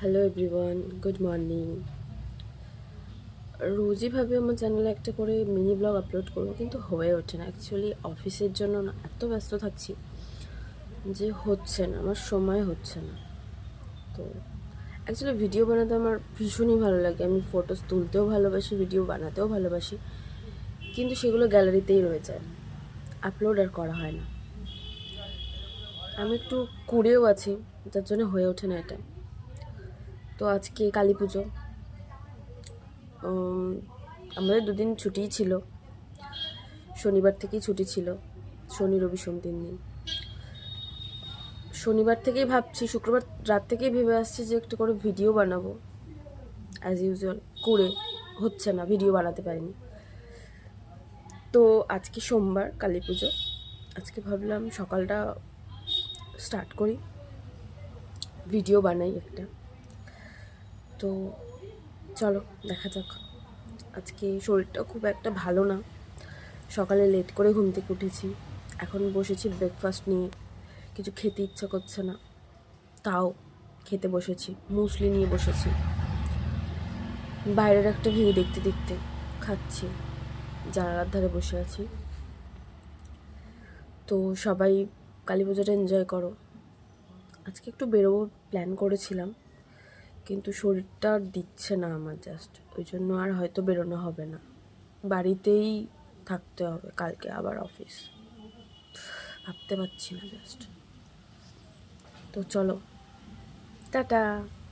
Hello everyone, good morning. রোজই ভাবে আমার চ্যানেলে একটা করে মিনি ব্লগ আপলোড করবো, কিন্তু হয়ে ওঠে না। অ্যাকচুয়ালি অফিসের জন্য না এত ব্যস্ত থাকছি যে হচ্ছে না, আমার সময় হচ্ছে না। তো অ্যাকচুয়ালি ভিডিও বানাতে আমার ভীষণই ভালো লাগে। আমি ফটোস তুলতেও ভালোবাসি, ভিডিও বানাতেও ভালোবাসি, কিন্তু সেগুলো গ্যালারিতেই রয়ে যায়, আপলোড আর করা হয় না। আমি একটু কুড়েও আছি, যার জন্য হয়ে ওঠে না এটা। তো আজকে কালী পুজো, আমাদের দুদিন ছুটিই ছিল, শনিবার থেকেই ছুটি ছিল, শনি রবি সোম 3 দিন। শনিবার থেকেই ভাবছি, শুক্রবার রাত থেকেই ভেবে আসছি যে একটা করে ভিডিও বানাবো। অ্যাজ ইউজুয়াল করে হচ্ছে না, ভিডিও বানাতে পারিনি। তো আজকে সোমবার, কালী পুজো, আজকে ভাবলাম সকালটা স্টার্ট করি, ভিডিও বানাই একটা। তো চলো দেখা যাক। আজকে শরীরটা খুব একটা ভালো না, সকালে লেট করে ঘুম থেকে উঠেছি, এখন বসেছি ব্রেকফাস্ট নিয়ে, কিছু খেতে ইচ্ছা করছে না, তাও খেতে বসেছি, মুসলি নিয়ে বসেছি, বাইরের একটা ভিউ দেখতে দেখতে খাচ্ছি, জানালার ধারে বসে আছি। তো সবাই কালী পুজোটা এনজয় করো। আজকে একটু বেরোবো প্ল্যান করেছিলাম, কিন্তু শরীরটা আর দিচ্ছে না আমার, জাস্ট ওই জন্য আর হয়তো বেরোনো হবে না, বাড়িতেই থাকতে হবে, কালকে আবার অফিস। ভাবতে পারছি না জাস্ট। তো চলো, টাটা।